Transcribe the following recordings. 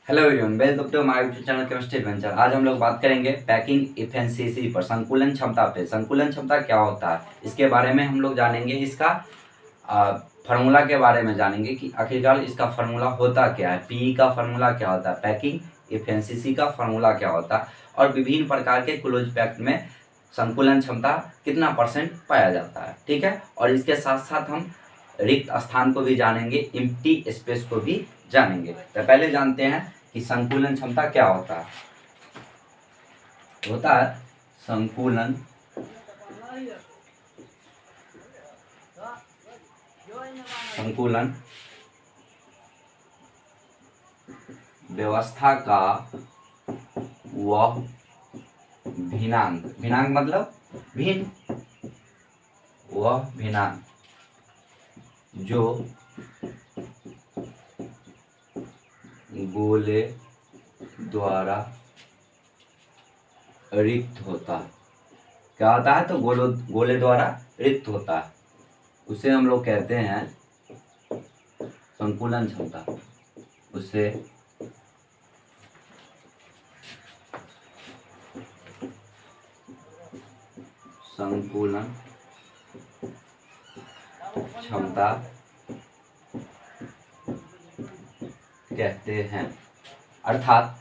Hello everyone, welcome to हमारे YouTube channel chemistry adventure. आज हम लोग बात करेंगे पैकिंग इफिशिएंसी पर, संकुलन क्षमता पे। संकुलन क्षमता क्या होता है इसके बारे में हम लोग जानेंगे। इसका फार्मूला के बारे में जानेंगे कि आखिरकार इसका फार्मूला होता क्या है, पीई का फार्मूला क्या होता है, पैकिंग इफिशिएंसी का फार्मूला क्या होता है, और विभिन्न प्रकार के क्लोज पैक्ड में संकुलन क्षमता कितना परसेंट पाया जाता है। ठीक है, और इसके साथ साथ हम रिक्त स्थान को भी जानेंगे, एम्प्टी स्पेस को भी जानेंगे। तो पहले जानते हैं कि संकुलन क्षमता क्या होता है। संकुलन संकुलन व्यवस्था का वह भिन्नांक, भिन्नांक मतलब भिन्न, वह भिन्नांक जो गोले द्वारा रिक्त होता है। क्या होता है? तो गोले द्वारा रिक्त होता है, उसे हम लोग कहते हैं संकुलन क्षमता। उसे संकुलन क्षमता कहते हैं। अर्थात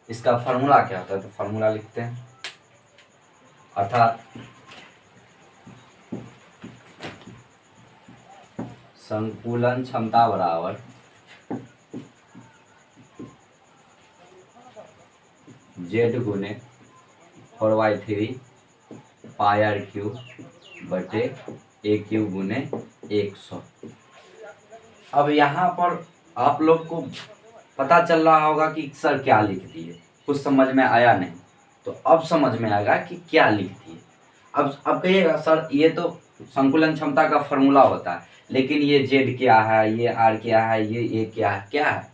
इसका फार्मूला क्या होता है, तो फार्मूला लिखते हैं। अर्थात संकुलन क्षमता बराबर जेड गुने 4/3 पाई आर क्यूब बटे ए क्यूब गुने 100। अब यहाँ पर आप लोग को पता चल रहा होगा कि सर क्या लिख दिए, कुछ समझ में आया नहीं। तो अब समझ में आएगा कि क्या लिख दिए। अब कहिएगा सर ये तो संकुलन क्षमता का फॉर्मूला होता है, लेकिन ये जेड क्या है, ये आर क्या है, ये ए क्या है, क्या है?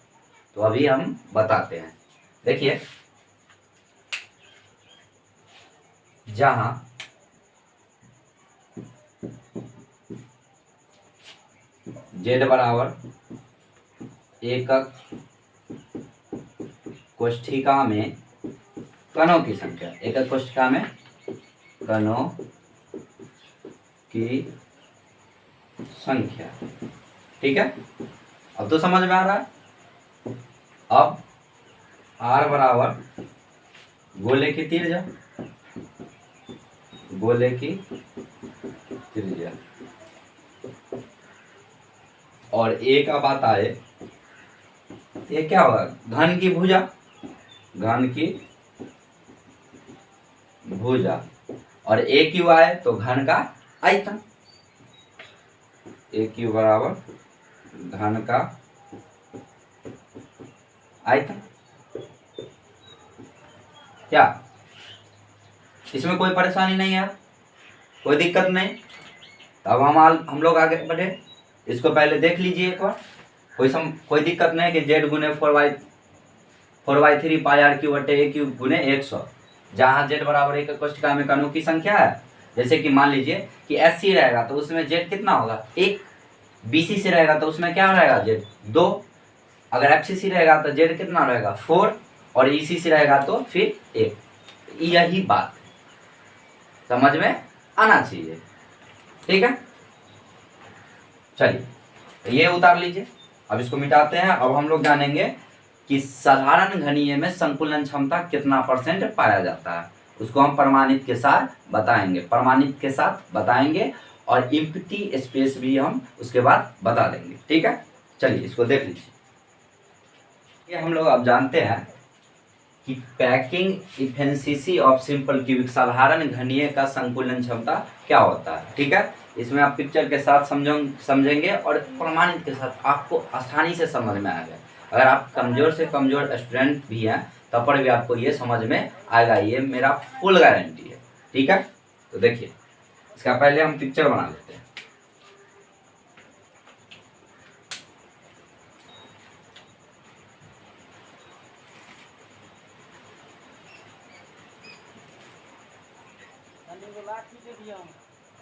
तो अभी हम बताते हैं। देखिए, जहां जेड बराबर एकक कोष्ठिका में कणों की संख्या, एकक कोष्ठिका में कणों की संख्या। ठीक है, अब तो समझ में आ रहा है। अब आर बराबर गोले की त्रिज्या, गोले की त्रिज्या, और ए का बात आए, ये क्या होगा? घन की भुजा, घन की भुजा। और ए क्यू आए तो घन का आयतन, ए क्यू बराबर घन का आयतन। क्या इसमें कोई परेशानी नहीं है? कोई दिक्कत नहीं? तो अब हम लोग आगे बढ़े। इसको पहले देख लीजिए एक बार। कोई दिक्कत नहीं कि जेड गुने 4/3 पाई आर क्यूब बटे ए क्यूब गुने 100, जहाँ जेड बराबर एक कोष्ठिका में कणों की संख्या है। जैसे कि मान लीजिए कि एस सी रहेगा तो उसमें जेड कितना होगा? 1। बीसी सी रहेगा तो उसमें क्या रहेगा? जेड 2। अगर एफ सी सी रहेगा तो जेड कितना रहेगा? 4। और ई सी सी रहेगा तो फिर 1। यही बात समझ में आना चाहिए। ठीक है, चलिए ये उतार लीजिए। अब इसको मिटाते हैं। अब हम लोग जानेंगे कि साधारण घनीय में संकुलन क्षमता कितना परसेंट पाया जाता है। उसको हम प्रमाणित के साथ बताएंगे, और एम्प्टी स्पेस भी हम उसके बाद बता देंगे। ठीक है, चलिए इसको देख लीजिए। ये हम लोग अब जानते हैं कि packing efficiency of simple cubic, साधारण घनीय का संकुलन क्षमता क्या होता है। ठीक है, इसमें आप पिक्चर के साथ समझेंगे और प्रमाणित के साथ आपको आसानी से समझ में आएगा। अगर आप कमजोर से कमजोर स्टूडेंट भी हैं तब पर भी आपको ये समझ में आएगा, ये मेरा फुल गारंटी है। ठीक है, तो देखिए इसका पहले हम पिक्चर बना लेते हैं।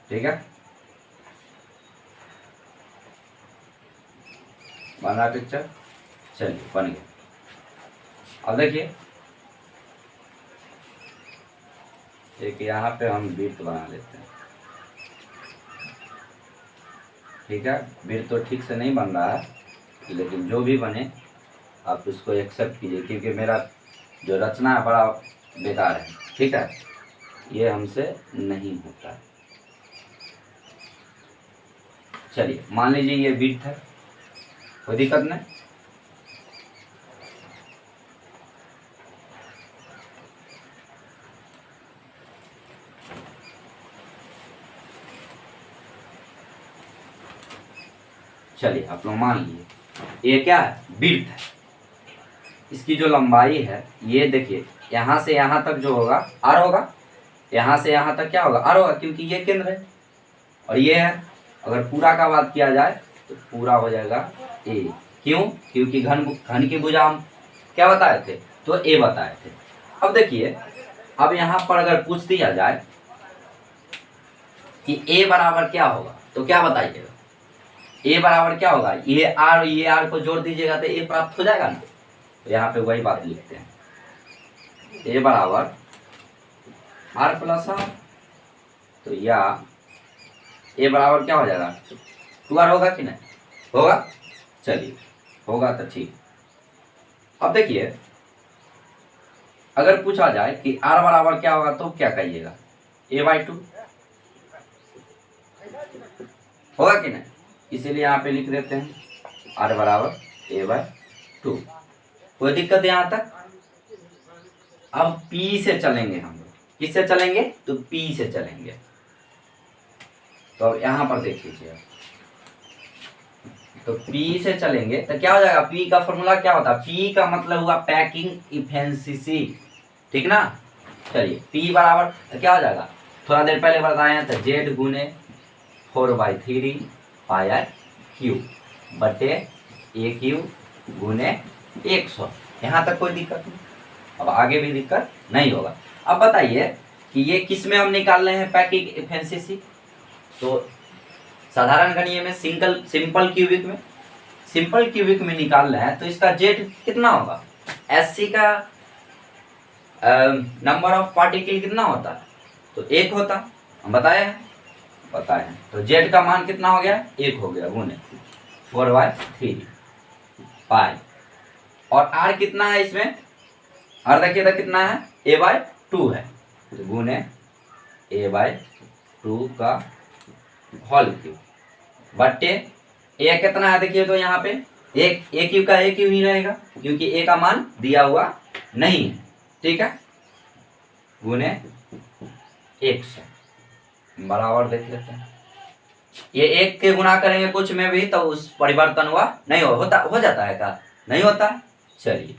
ठीक है, बन रहा पिक्चर? चलिए बन गया। अब देखिए एक यहाँ पे हम वृत्त बना लेते हैं। ठीक है, वृत्त तो ठीक से नहीं बन रहा है, लेकिन जो भी बने आप उसको एक्सेप्ट कीजिए, क्योंकि मेरा जो रचना है बड़ा बेकार है। ठीक है, ये हमसे नहीं होता है। चलिए मान लीजिए ये वृत्त है, कोई दिक्कत नहीं। चलिए आप लोग मान लीजिए ये क्या है, वृत्त है। इसकी जो लंबाई है ये देखिए, यहाँ से यहाँ तक जो होगा आर होगा, यहाँ से यहाँ तक क्या होगा आर होगा, क्योंकि ये केंद्र है और ये है। अगर पूरा का बात किया जाए तो पूरा हो जाएगा ए। क्यों? क्योंकि घन की भुजा हम क्या बताए थे, तो ए बताए थे। अब देखिए, अब यहाँ पर अगर पूछ दिया जाए कि ए बराबर क्या होगा, तो क्या बताइएगा? ए बराबर क्या होगा, ये आर को जोड़ दीजिएगा तो ए प्राप्त हो जाएगा ना। तो यहाँ पे वही बात लिखते हैं, ए बराबर आर प्लस आर। तो या ए बराबर क्या हो जाएगा, 2r होगा कि नहीं होगा? चलिए होगा तो ठीक। अब देखिए अगर पूछा जाए कि r बराबर क्या होगा तो क्या कहिएगा, a/2 होगा कि नहीं? इसीलिए यहाँ पे लिख देते हैं r बराबर a/2। कोई दिक्कत यहाँ तक? अब p से चलेंगे हम लोग, किससे चलेंगे, तो p से चलेंगे। तो अब यहाँ पर देख लीजिए, तो P से चलेंगे तो क्या हो जाएगा, P का फॉर्मूला क्या होता है, P का मतलब हुआ पैकिंग इफिशिएंसी। ठीक ना? चलिए P बराबर तो क्या हो जाएगा, थोड़ा देर पहले बताए हैं, तो Z गुने 4/3 पाई आर क्यू बटे ए क्यू गुने 100। यहाँ तक कोई दिक्कत नहीं, अब आगे भी दिक्कत नहीं होगा। अब बताइए कि ये किस में हम निकाल रहे हैं पैकिंग इफिशिएंसी, तो साधारण गणित में सिंपल क्यूबिक में निकाल रहे हैं, तो इसका जेड कितना होगा, एससी का नंबर ऑफ पार्टिकल कितना होता है, तो 1 होता, हम बताए हैं। तो जेड का मान कितना हो गया, 1 हो गया गुने 4/3 पाई। और आर कितना है इसमें, आर देखिए तो कितना है, a/2 है, तो गुने a/2 का होल क्यूब बट्टे ए कितना है, देखिए तो यहाँ पे एक ए क्यूब का ए क्यूब ही रहेगा, क्योंकि ए का मान दिया हुआ नहीं है। ठीक है, गुने 100 बराबर देख लेते हैं। ये एक के गुना करेंगे कुछ में भी तो उस परिवर्तन हुआ नहीं होता, हो जाता है क्या, नहीं होता। चलिए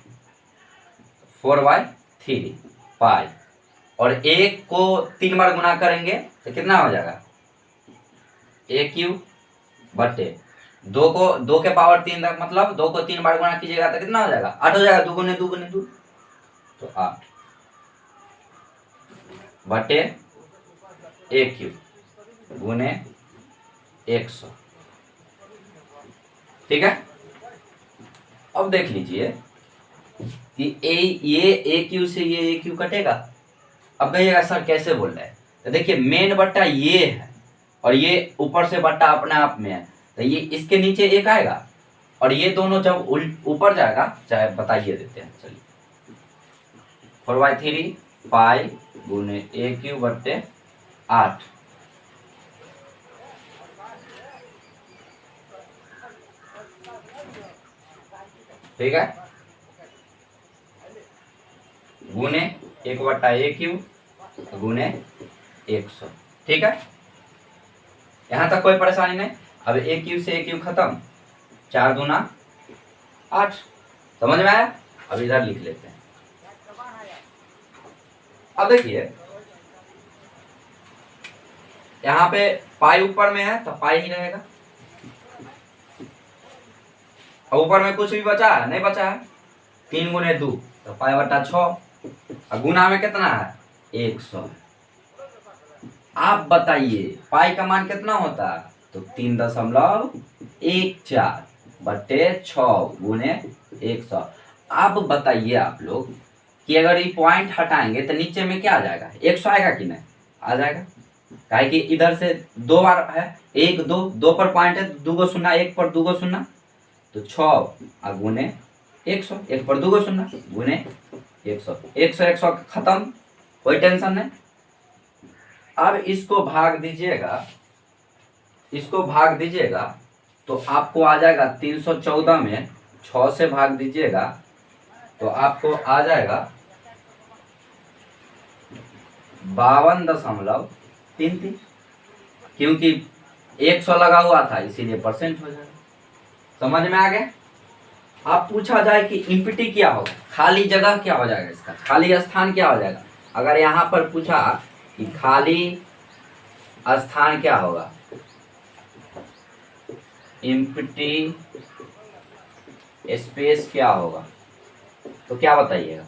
4/3 पाई, और एक को 3 बार गुना करेंगे तो कितना हो जाएगा, ए क्यूब बटे 2 के पावर 3 तक, मतलब 2 को 3 बार गुना कीजिएगा तो कितना हो जाएगा, 8 हो जाएगा। 2 गुने 2 गुने 2 तो 8 बटे ए क्यूब गुने 100। ठीक है, अब देख लीजिए कि ये ए क्यू से ये ए क्यू कटेगा। अब कहिएगा सर कैसे बोल रहे हैं, तो देखिए मेन बट्टा ये है और ये ऊपर से बट्टा अपने आप में है, तो ये इसके नीचे एक आएगा और ये दोनों जब ऊपर जाएगा, चाहे बताइए देते हैं। चलिए 4/3 पाई गुने ए क्यू बट्टे 8 ठीक है, गुने 1/a क्यू गुने 100। ठीक है, यहाँ तक कोई परेशानी नहीं। अब ए क्यू से ए क्यू खत्म, 4 दूना 8, समझ में आया। अब इधर लिख लेते हैं। अब देखिए यहाँ पे पाई ऊपर में है तो पाई ही रहेगा, और ऊपर में कुछ भी बचा है, नहीं बचा है। 3 गुने 2 तो पाई बटा 6, और गुना में कितना है 100। आप बताइए पाई का मान कितना होता है, तो 3.14। बटे 6 गुने 100। अब बताइए आप लोग कि अगर ये पॉइंट हटाएंगे तो नीचे में क्या आ जाएगा, 100 आएगा कि नहीं, आ जाएगा। काहे कि इधर से 2 बार है, 1 2 2 पर पॉइंट है, 2 गो शून्य, 1 पर 2 गो शून्य, तो 6 गुने 100, 1 पर 2 गो शून्य गुने 100, 100 100 खत्म, कोई टेंशन नहीं। अब इसको भाग दीजिएगा, इसको भाग दीजिएगा तो आपको आ जाएगा 314 में 6 से भाग दीजिएगा तो आपको आ जाएगा 52.33, क्योंकि 100 लगा हुआ था इसीलिए परसेंट हो जाएगा। समझ में आ गया। आप पूछा जाए कि इम्पिटी क्या होगा, खाली जगह क्या हो जाएगा, इसका खाली स्थान क्या हो जाएगा। अगर यहाँ पर पूछा कि खाली स्थान क्या होगा, इम्पिटी स्पेस क्या होगा, तो क्या बताइएगा।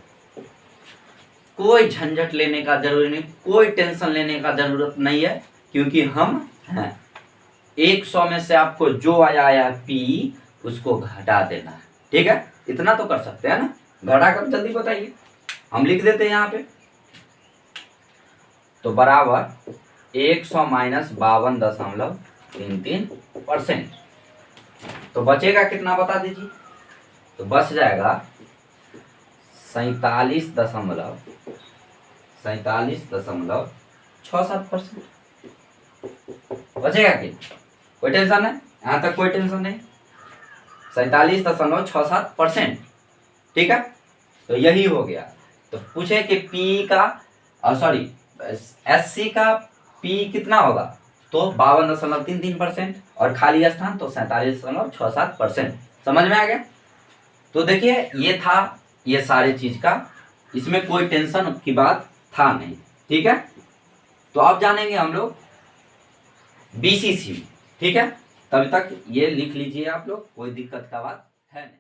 कोई झंझट लेने का जरूरी नहीं, कोई टेंशन लेने का जरूरत नहीं है, क्योंकि हम हैं 100 में से आपको जो आया पी उसको घटा देना है। ठीक है, इतना तो कर सकते हैं ना, घटा कर जल्दी बताइए, हम लिख देते हैं यहाँ पे। तो बराबर 100 माइनस 52.33%, तो बचेगा कितना बता दीजिए। तो बच जाएगा 47.67%। बचेगा कि कोई टेंशन है, यहाँ तक कोई टेंशन नहीं, 47.67%। ठीक है, तो यही हो गया। तो पूछे कि पी का सॉरी एससी का पी कितना होगा, तो 52.33% और खाली स्थान तो 47.67%। समझ में आ गया। तो देखिए ये था, ये सारे चीज का, इसमें कोई टेंशन की बात था नहीं। ठीक है, तो अब जानेंगे हम लोग बीसीसी। ठीक है, तब तक ये लिख लीजिए आप लोग, कोई दिक्कत का बात है नहीं।